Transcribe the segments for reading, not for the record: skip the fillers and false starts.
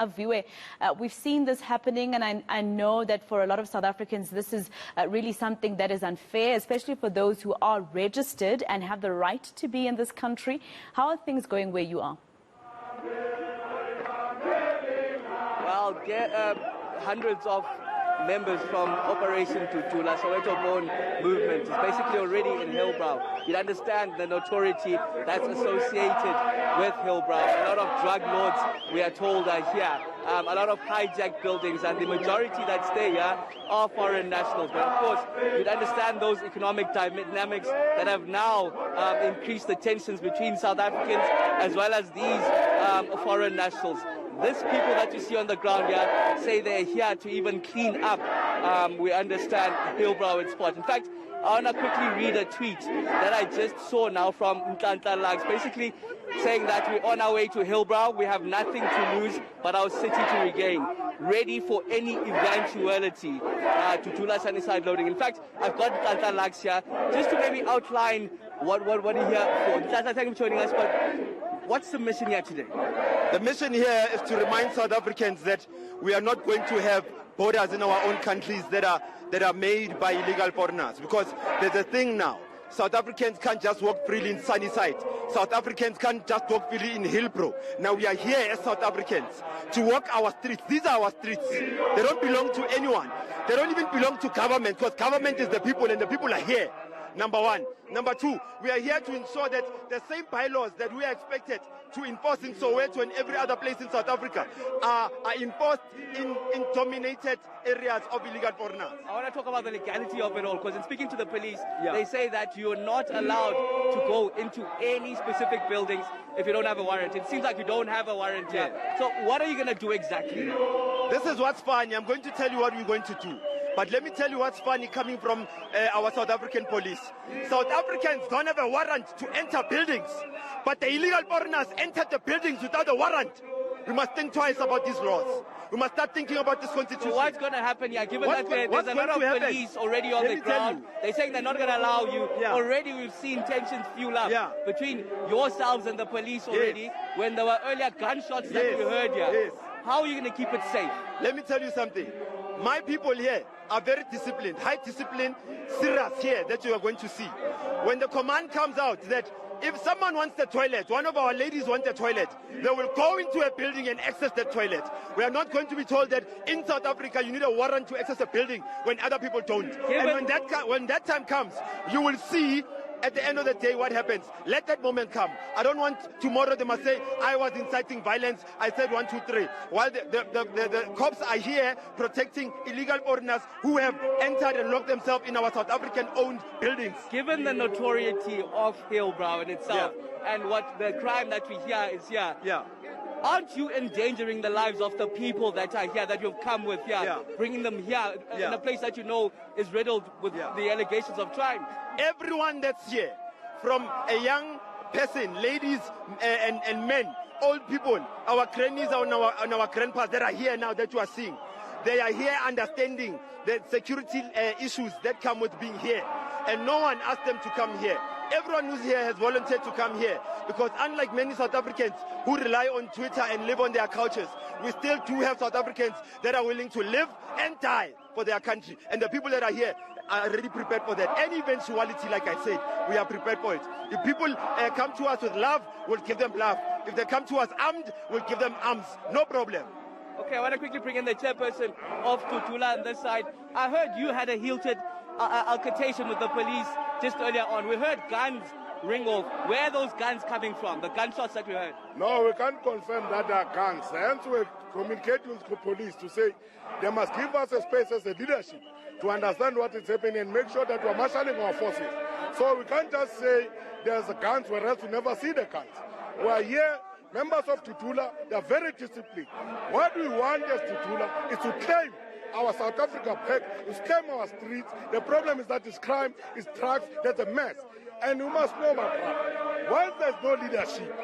Viwe, we've seen this happening, and I know that for a lot of South Africans, this is really something that is unfair, especially for those who are registered and have the right to be in this country. How are things going where you are? Well, hundreds of members from Operation Tutula, Soweto-born movement, is basically already in Hillbrow. You'd understand the notoriety that's associated with Hillbrow. A lot of drug lords, we are told, are here. A lot of hijacked buildings, and the majority that stay here are foreign nationals. But of course, you'd understand those economic dynamics that have now increased the tensions between South Africans as well as these foreign nationals. These people that you see on the ground here say they're here to even clean up, we understand, Hillbrow and Sport. In fact, I want to quickly read a tweet that I just saw now from Nhlanhla Lags, basically saying that we're on our way to Hillbrow, we have nothing to lose but our city to regain, ready for any eventuality, Tutula Sunnyside loading. In fact, I've got Nhlanhla Lags here just to maybe outline what are you here for. Nhlanhla, thank you for joining us, but what's the mission here today? The mission here is to remind South Africans that we are not going to have borders in our own countries that are made by illegal foreigners, because there's a thing now. South Africans can't just walk freely in Sunnyside. South Africans can't just walk freely in Hillbrow. Now we are here as South Africans to walk our streets. These are our streets. They don't belong to anyone. They don't even belong to government, because government is the people and the people are here. Number one. Number two, we are here to ensure that the same bylaws that we are expected to enforce in Soweto and every other place in South Africa are enforced in dominated areas of illegal foreigners. I want to talk about the legality of it all, because in speaking to the police, they say that you're not allowed to go into any specific buildings if you don't have a warrant. It seems like you don't have a warrant here. So what are you going to do exactly? This is what's funny. I'm going to tell you what we're going to do. But let me tell you what's funny coming from our South African police. South Africans don't have a warrant to enter buildings, but the illegal foreigners entered the buildings without a warrant. We must think twice about these laws. We must start thinking about this constitution. So what's going to happen here, given that there's a lot of police already on the ground? They're saying they're not going to allow you. Already we've seen tensions fuel up between yourselves and the police already, when there were earlier gunshots that we heard here. How are you going to keep it safe? Let me tell you something. My people here are very disciplined, high discipline, serious here that you are going to see. When the command comes out that if someone wants the toilet, one of our ladies wants the toilet, they will go into a building and access the toilet. We are not going to be told that in South Africa you need a warrant to access a building when other people don't. And when that time comes, you will see at the end of the day what happens. Let that moment come. I don't want tomorrow they must say I was inciting violence, I said 1, 2, 3. While the cops are here protecting illegal foreigners who have entered and locked themselves in our South African owned buildings. Given the notoriety of Hillbrow in itself and what the crime that we hear is here, aren't you endangering the lives of the people that are here, that you've come with here, bringing them here in a place that you know is riddled with the allegations of crime? Everyone that's here, from a young person, ladies and men, old people, our grannies and our grandpas that are here now that you are seeing, they are here understanding the security issues that come with being here. And no one asked them to come here. Everyone who's here has volunteered to come here, because unlike many South Africans who rely on Twitter and live on their couches, we still do have South Africans that are willing to live and die for their country. And the people that are here are already prepared for that. Any eventuality, like I said, we are prepared for it. If people come to us with love, we'll give them love. If they come to us armed, we'll give them arms. No problem. Okay, I want to quickly bring in the chairperson of Tutula on this side. I heard you had a heated altercation with the police just earlier on. We heard guns ring off. Where are those guns coming from, the gunshots that we heard? No, we can't confirm that they are guns. Hence, we're communicating with the police to say they must give us a space as a leadership to understand what is happening and make sure that we're marshalling our forces. So we can't just say there's guns, whereas we never see the guns. We are here, members of Tutula, they are very disciplined. What we want as Tutula is to claim our South Africa back, is claim our streets. The problem is that it's crime, it's drugs, there's a mess. And you must know, my brother, once there's no leadership,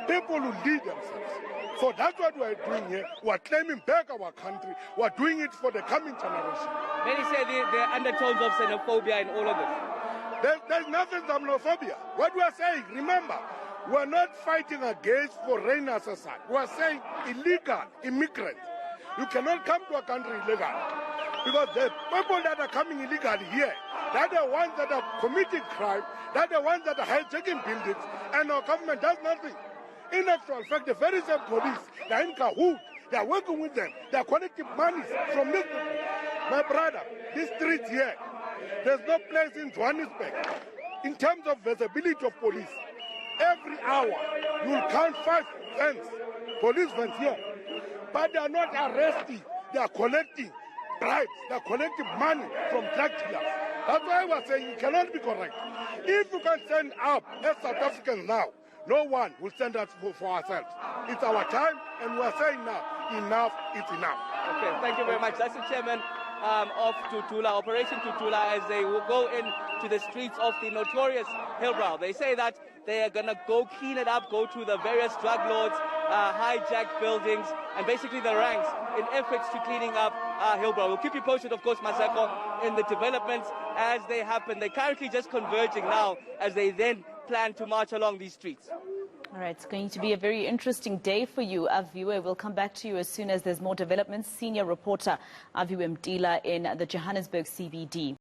people will lead themselves. So that's what we're doing here. We're claiming back our country. We're doing it for the coming generation. Many say there are undertones of xenophobia in all of this. There's nothing xenophobia. What we are saying, remember, We're not fighting against foreigners as such. We're saying illegal immigrants. You cannot come to a country illegally. Because the people that are coming illegally here, they're the ones that are committing crime, they're the ones that are hijacking buildings, and our government does nothing. In actual fact, the very same police, they're in cahoots, they're working with them, they're collecting money from this people. My brother, this street here, there's no place in Johannesburg. In terms of visibility of police, every hour you will count 5 vans, police vans here. But they are not arresting, they are collecting bribes, they are collecting money from drug dealers. That's why I was saying it cannot be correct. If you can stand up as South Africans now, no one will stand up for ourselves. It's our time, and we are saying now, enough is enough. Okay, thank you very much. That's the chairman of Tutula, Operation Tutula, as they will go into the streets of the notorious Hillbrow. They say that they are going to go clean it up, go to the various drug lords, hijack buildings, and basically the ranks in efforts to cleaning up Hillbrow. We'll keep you posted, of course, Maseko, in the developments as they happen. They're currently just converging now as they then plan to march along these streets. All right, it's going to be a very interesting day for you, Aviwe. We'll come back to you as soon as there's more developments. Senior reporter Aviwe Mdila in the Johannesburg CBD.